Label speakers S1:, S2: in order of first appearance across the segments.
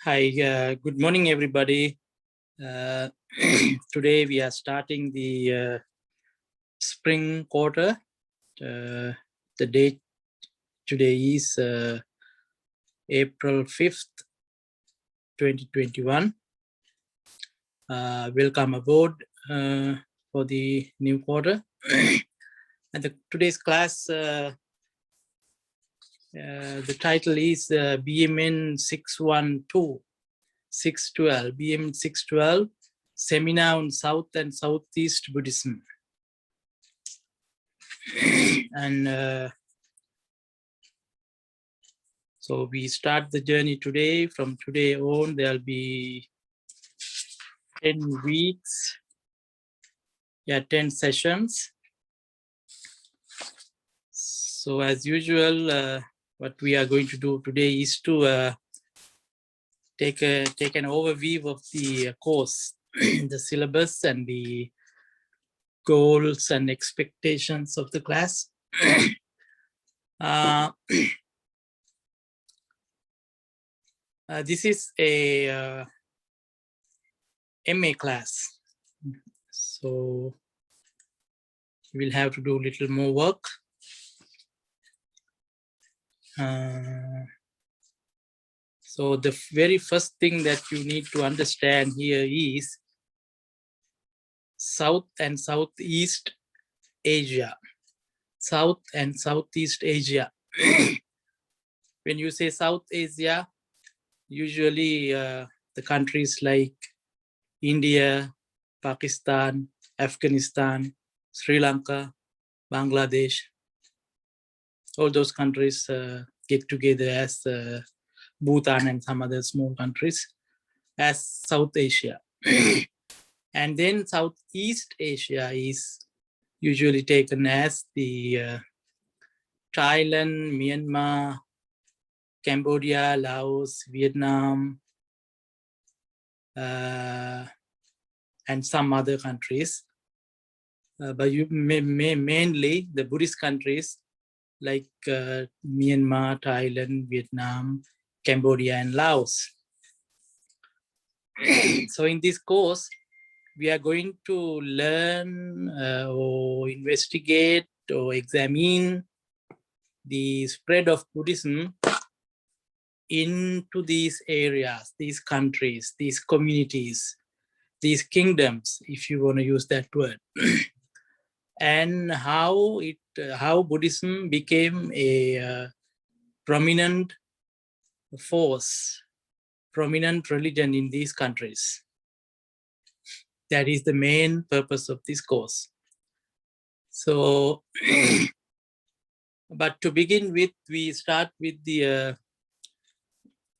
S1: Hi, good morning, everybody. Today we are starting the spring quarter. The date today is April 5th, 2021. Welcome aboard for the new quarter. And today's class, the title is BMN 612. 612, BMN 612, Seminar on South and Southeast Buddhism. And so we start the journey today. From today on, there'll be 10 weeks, 10 sessions. So as usual, what we are going to do today is to take an overview of the course, the syllabus and the goals and expectations of the class. This is a MA class, so you will have to do a little more work. So the very first thing that you need to understand here is South and Southeast Asia. South and Southeast Asia. When you say South Asia, usually the countries like India, Pakistan, Afghanistan, Sri Lanka, Bangladesh, all those countries get together as Bhutan and some other small countries as South Asia. And then Southeast Asia is usually taken as the Thailand, Myanmar, Cambodia, Laos, Vietnam, and some other countries. But you mainly the Buddhist countries like Myanmar, Thailand, Vietnam, Cambodia, and Laos. So in this course, we are going to learn or investigate or examine the spread of Buddhism into these areas, these countries, these communities, these kingdoms, if you want to use that word, and how Buddhism became a prominent force, prominent religion in these countries. That is the main purpose of this course. So, but to begin with, we start with the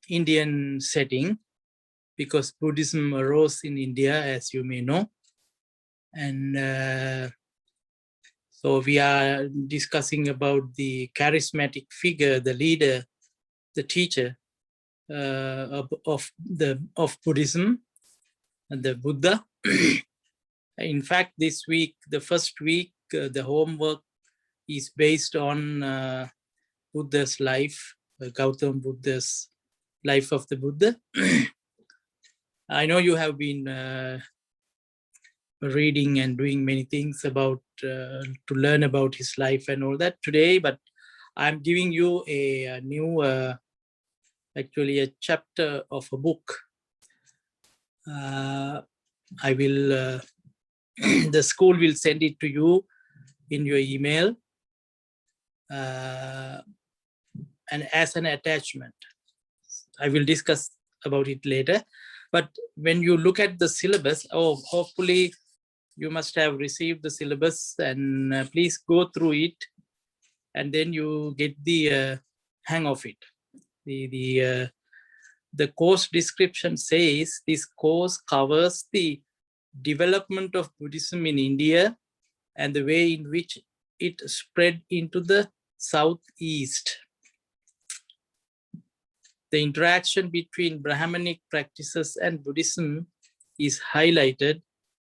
S1: Indian setting, because Buddhism arose in India, as you may know. And so we are discussing about the charismatic figure, the leader, the teacher of Buddhism, the Buddha. In fact, this week, the first week, the homework is based on Buddha's life, Gautam Buddha's life of the Buddha. I know you have been reading and doing many things about to learn about his life and all that today, but I'm giving you a new, actually a chapter of a book. I will, the school will send it to you in your email and as an attachment. I will discuss about it later. But when you look at the syllabus, hopefully you must have received the syllabus, and please go through it, and then you get the hang of it. The course description says this course covers the development of Buddhism in India and the way in which it spread into the Southeast. The interaction between Brahmanic practices and Buddhism is highlighted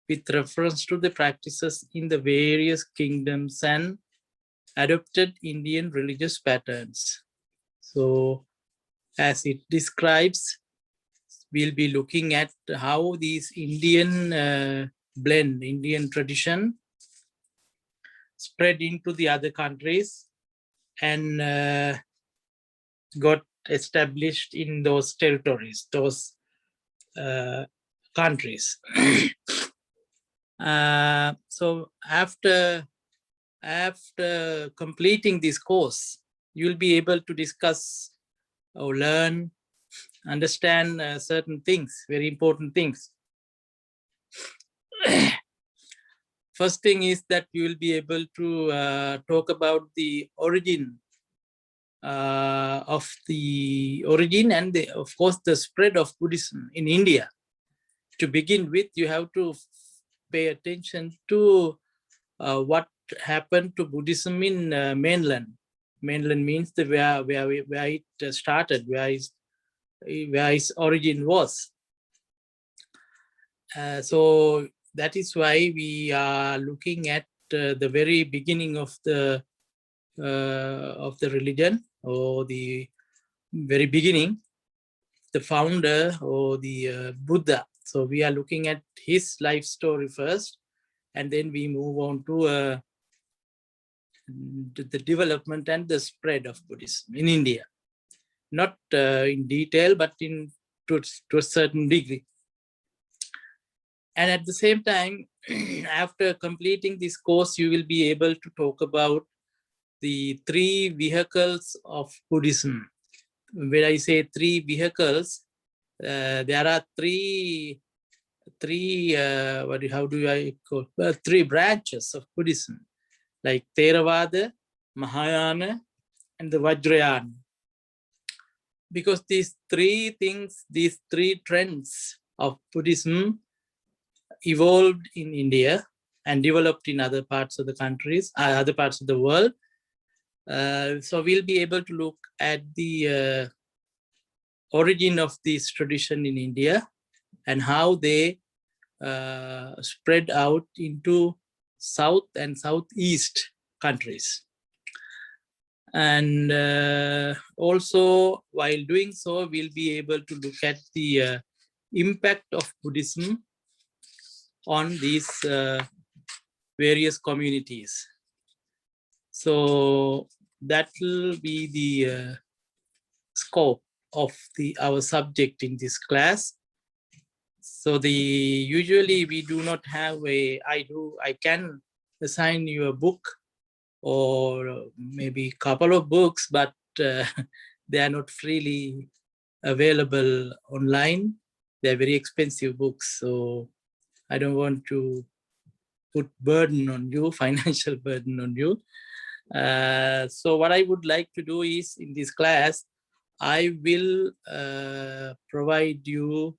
S1: with reference to the practices in the various kingdoms and adopted Indian religious patterns. So, as it describes, we'll be looking at how these Indian Indian tradition spread into the other countries and got established in those territories, those countries. So after completing this course, you'll be able to discuss or learn, understand certain things, very important things. First thing is that you will be able to talk about the origin and of course the spread of Buddhism in India. To begin with, you have to pay attention to what happened to Buddhism in mainland. Mainland means where it started, where its origin was. So that is why we are looking at the very beginning of the religion, or the very beginning, the founder, or the Buddha. So we are looking at his life story first, and then we move on to the development and the spread of Buddhism in India. Not in detail, but to a certain degree. And at the same time, after completing this course, you will be able to talk about the 3 vehicles of Buddhism. When I say 3 vehicles, there are three branches of Buddhism, like Theravada, Mahayana, and the Vajrayana. Because these 3 things, these 3 trends of Buddhism evolved in India and developed in other parts of the countries, other parts of the world. So we'll be able to look at the origin of this tradition in India and how they spread out into South and Southeast countries. And also, while doing so, we'll be able to look at the impact of Buddhism on these various communities. So that will be the scope of our subject in this class. So usually we do not have I can assign you a book or maybe a couple of books, but they are not freely available online. They're very expensive books, so I don't want to put burden on you, financial burden on you. So what I would like to do is, in this class, I will provide you,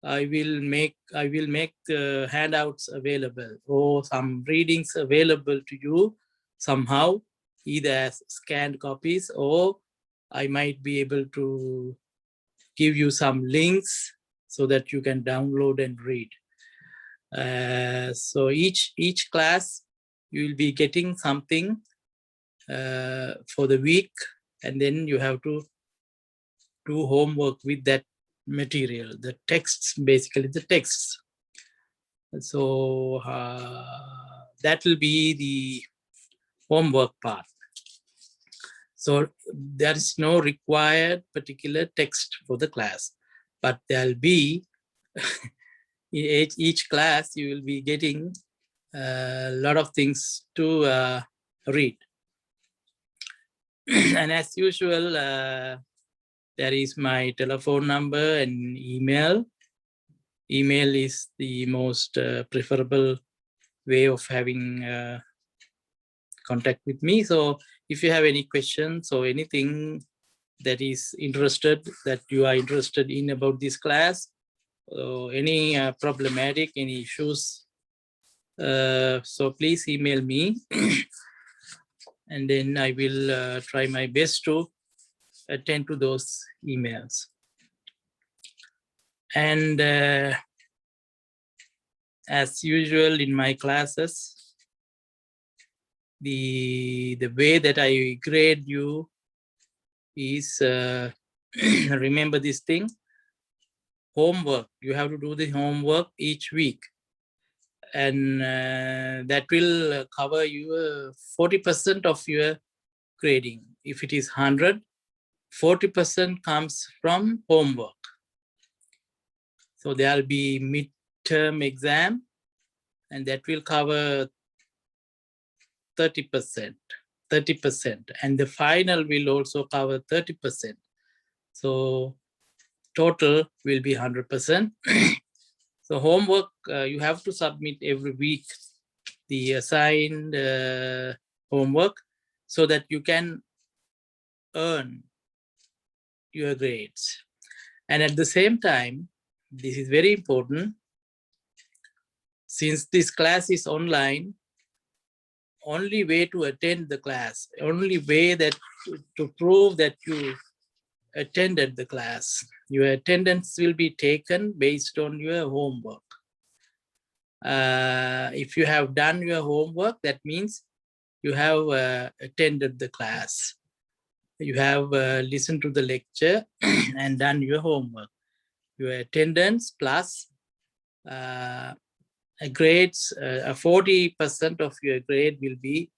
S1: I will make the handouts available, or some readings available to you somehow, either as scanned copies, or I might be able to give you some links so that you can download and read. So each class, you will be getting something for the week, and then you have to do homework with that material, the texts, basically the texts. So that will be the homework part. So there is no required particular text for the class, but there'll be in each class you will be getting a lot of things to read. And as usual, there is my telephone number and email. Email is the most preferable way of having contact with me. So if you have any questions or anything that you are interested in about this class, or any problematic, any issues, so please email me. And then I will try my best to attend to those emails. And as usual in my classes, the way that I grade you is, remember this thing, homework. You have to do the homework each week. And that will cover your 40% of your grading. If it is 100, 40% comes from homework. So there'll be midterm exam, and that will cover 30%, and the final will also cover 30%. So total will be 100%. So homework, you have to submit every week the assigned homework so that you can earn your grades. And at the same time, this is very important, since this class is online, only way to attend the class, only way that to prove that you attended the class, your attendance will be taken based on your homework. If you have done your homework, that means you have attended the class. You have listened to the lecture and done your homework. Your attendance plus grades, 40% of your grade will be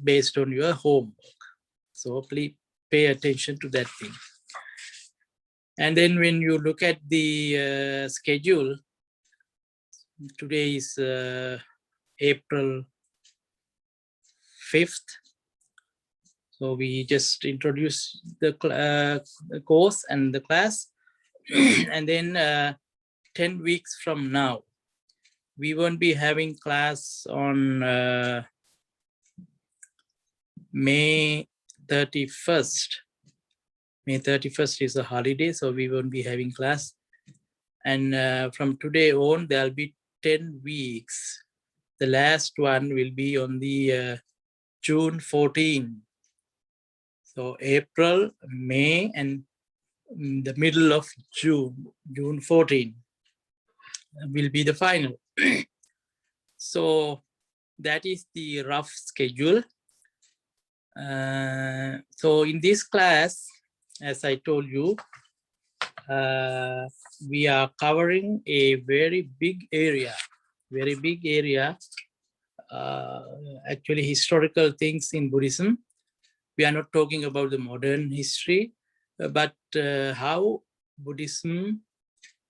S1: based on your homework. So please pay attention to that thing. And then when you look at the schedule, today is April 5th. So we just introduced the course and the class. And then 10 weeks from now, we won't be having class on May 31st. May 31st is a holiday, so we won't be having class. And from today on, there'll be 10 weeks. The last one will be on the June 14. So April, May, and the middle of June, June 14 will be the final. So that is the rough schedule. So in this class, as I told you, we are covering a very big area, actually historical things in Buddhism. We are not talking about the modern history, but how Buddhism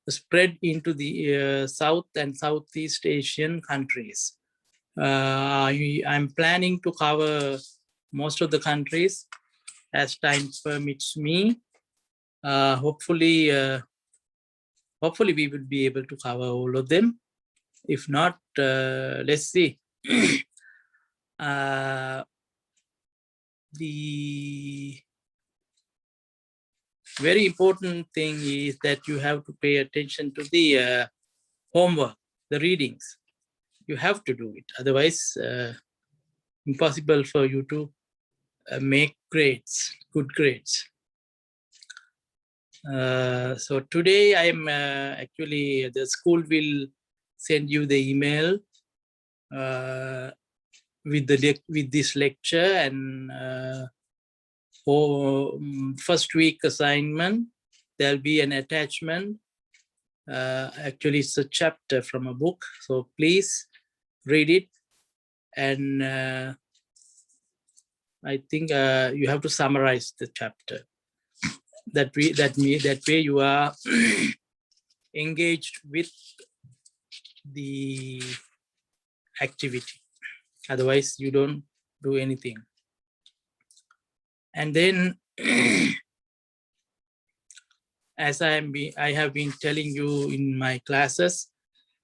S1: spread into the South and Southeast Asian countries. I'm planning to cover most of the countries as time permits me. Hopefully we will be able to cover all of them. If not, let's see. The very important thing is that you have to pay attention to the homework, the readings. You have to do it. Otherwise, impossible for you to make grades, good grades. So today I'm actually, the school will send you the email with this lecture, and for first week assignment, there'll be an attachment. Actually, it's a chapter from a book. So please read it. And I think you have to summarize the chapter. That way you are engaged with the activity. Otherwise, you don't do anything. And then, as I have been telling you in my classes,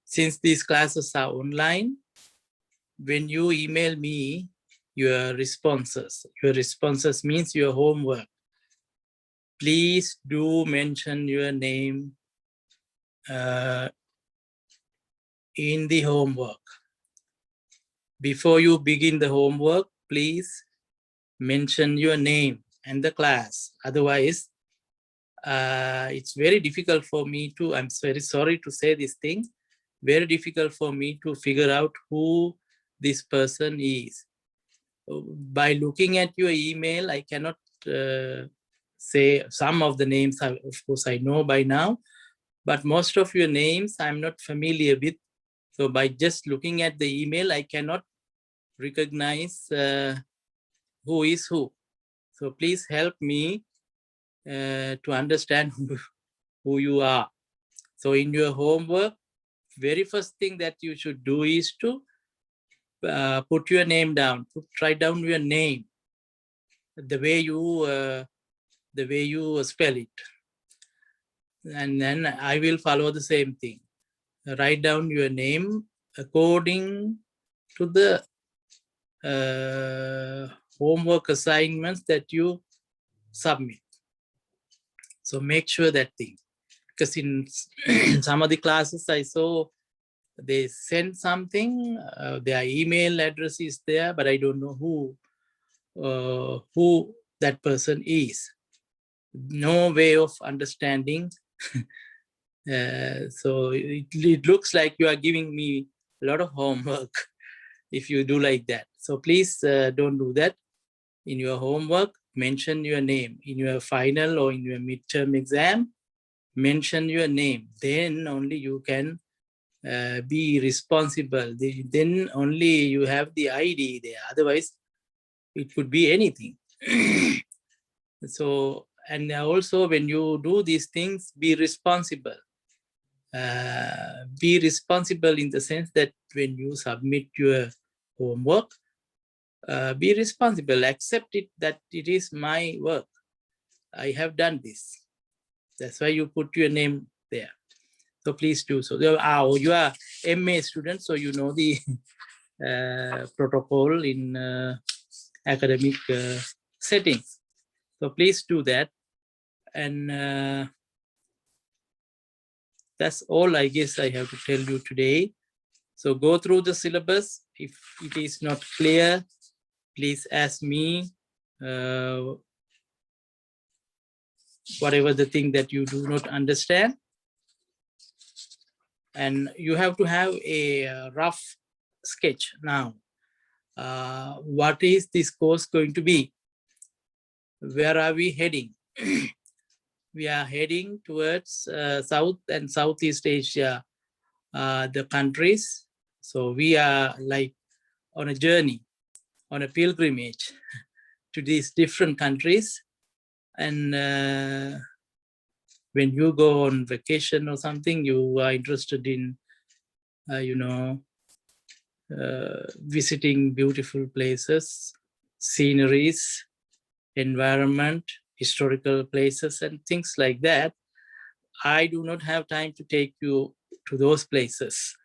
S1: since these classes are online, when you email me your responses means your homework, please do mention your name in the homework. Before you begin the homework, please mention your name and the class. Otherwise, it's very difficult for me to, I'm very sorry to say this thing, very difficult for me to figure out who this person is. By looking at your email, I cannot say some of the names, of course, I know by now, but most of your names I'm not familiar with. So by just looking at the email, I cannot recognize who is who. So please help me to understand who you are. So in your homework, very first thing that you should do is to put your name down, write down your name, the way you spell it. And then I will follow the same thing. Write down your name according to the homework assignments that you submit. So make sure that thing, because in some of the classes I saw they send something, their email address is there, but I don't know who that person is. No way of understanding. So it looks like you are giving me a lot of homework if you do like that. So please don't do that. In your homework, mention your name. In your final or in your midterm exam, mention your name. Then only you can be responsible. Then only you have the ID there. Otherwise, it could be anything. So, and also when you do these things, be responsible. Be responsible in the sense that when you submit your homework, be responsible, accept it that it is my work. I have done this. That's why you put your name there. So please do so. You are MA student, so you know the protocol in academic settings. So please do that. And that's all I guess I have to tell you today. So go through the syllabus. If it is not clear, please ask me whatever the thing that you do not understand. And you have to have a rough sketch now. What is this course going to be? Where are we heading? We are heading towards South and Southeast Asia, the countries. So we are like on a journey, on a pilgrimage to these different countries. And when you go on vacation or something, you are interested in, visiting beautiful places, sceneries, environment, historical places, and things like that. I do not have time to take you to those places.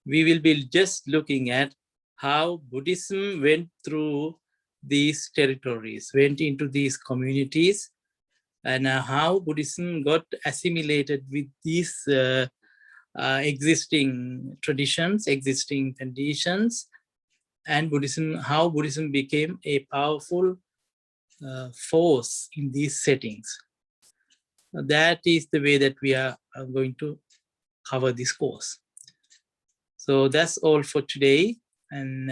S1: We will be just looking at how Buddhism went through these territories, went into these communities, and how Buddhism got assimilated with these existing traditions, existing conditions, and Buddhism, how Buddhism became a powerful force in these settings. That is the way that we are going to cover this course. So that's all for today. And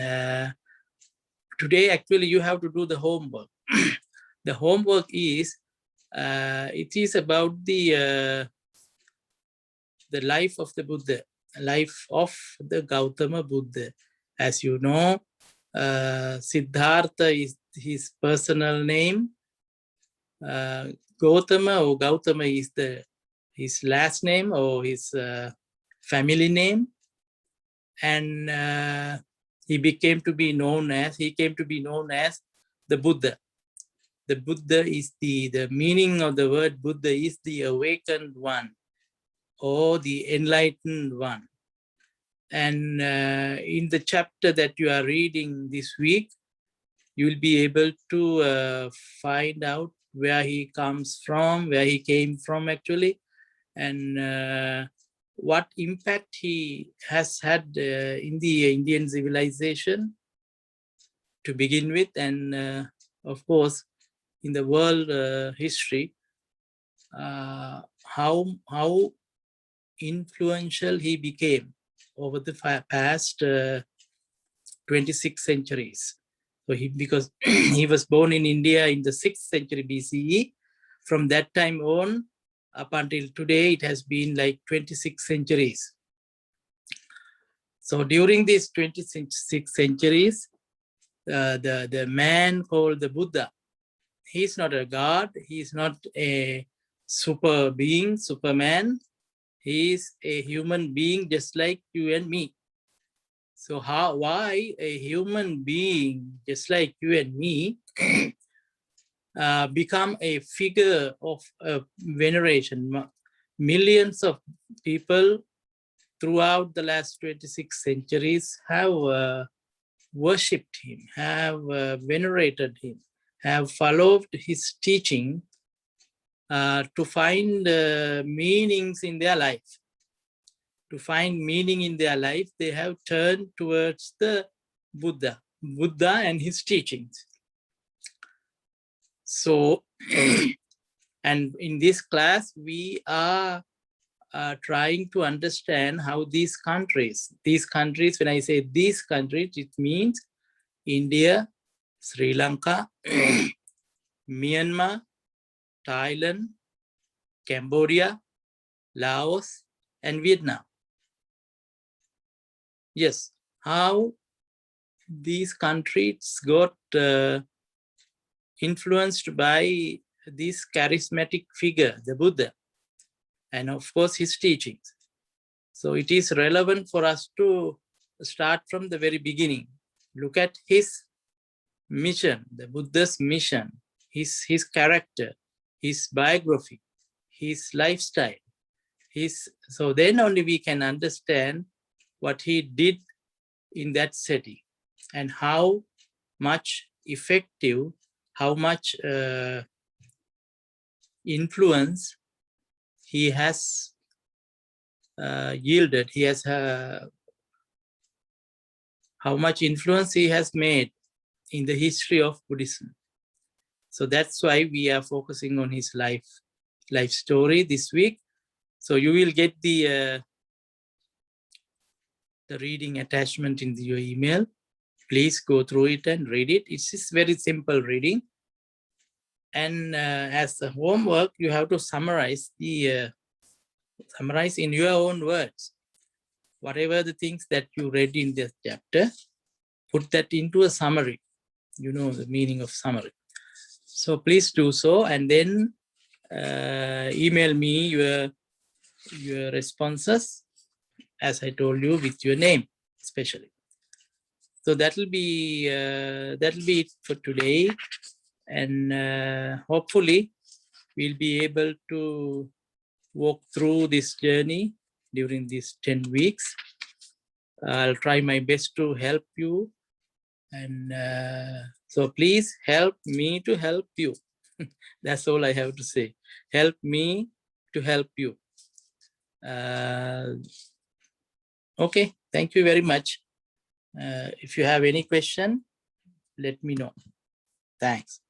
S1: today, actually, you have to do the homework. The homework is, it is about the life of the Buddha, life of the Gautama Buddha. As you know, Siddhartha is his personal name. Gautama is his last name or his family name. And he came to be known as the Buddha. The Buddha is the meaning of the word Buddha is the awakened one or the enlightened one. And in the chapter that you are reading this week, you will be able to find out where he comes from, where he came from actually, and what impact he has had in the Indian civilization to begin with, and of course in the world history, how influential he became over the past 26 centuries. So because he was born in India in the 6th century BCE, from that time on, up until today, it has been like 26 centuries. So during these 26 centuries, the man called the Buddha, he's not a god, he's not a super being, Superman. He's a human being just like you and me. So why a human being just like you and me become a figure of veneration? Millions of people throughout the last 26 centuries have worshipped him, have venerated him, have followed his teaching to find meanings in their life. To find meaning in their life, they have turned towards the Buddha and his teachings. So, and in this class, we are trying to understand how these countries, when I say these countries, it means India, Sri Lanka, Myanmar, Thailand, Cambodia, Laos, and Vietnam. Yes, how these countries got influenced by this charismatic figure, the Buddha, and of course his teachings. So it is relevant for us to start from the very beginning. Look at his mission, the Buddha's mission, his character, his biography, his lifestyle. So then only we can understand what he did in that setting and how much effective, how much influence he has yielded. He has how much influence he has made in the history of Buddhism. So that's why we are focusing on his life story this week. So you will get the reading attachment in your email. Please go through it and read it. It's just very simple reading. And as a homework, you have to summarize summarize in your own words. Whatever the things that you read in this chapter, put that into a summary. You know the meaning of summary. So please do so, and then email me your responses, as I told you, with your name especially. So that'll be it for today, and hopefully we'll be able to walk through this journey during these 10 weeks. I'll try my best to help you, and so please help me to help you. That's all I have to say. Help me to help you. Okay, thank you very much. If you have any question, let me know. Thanks.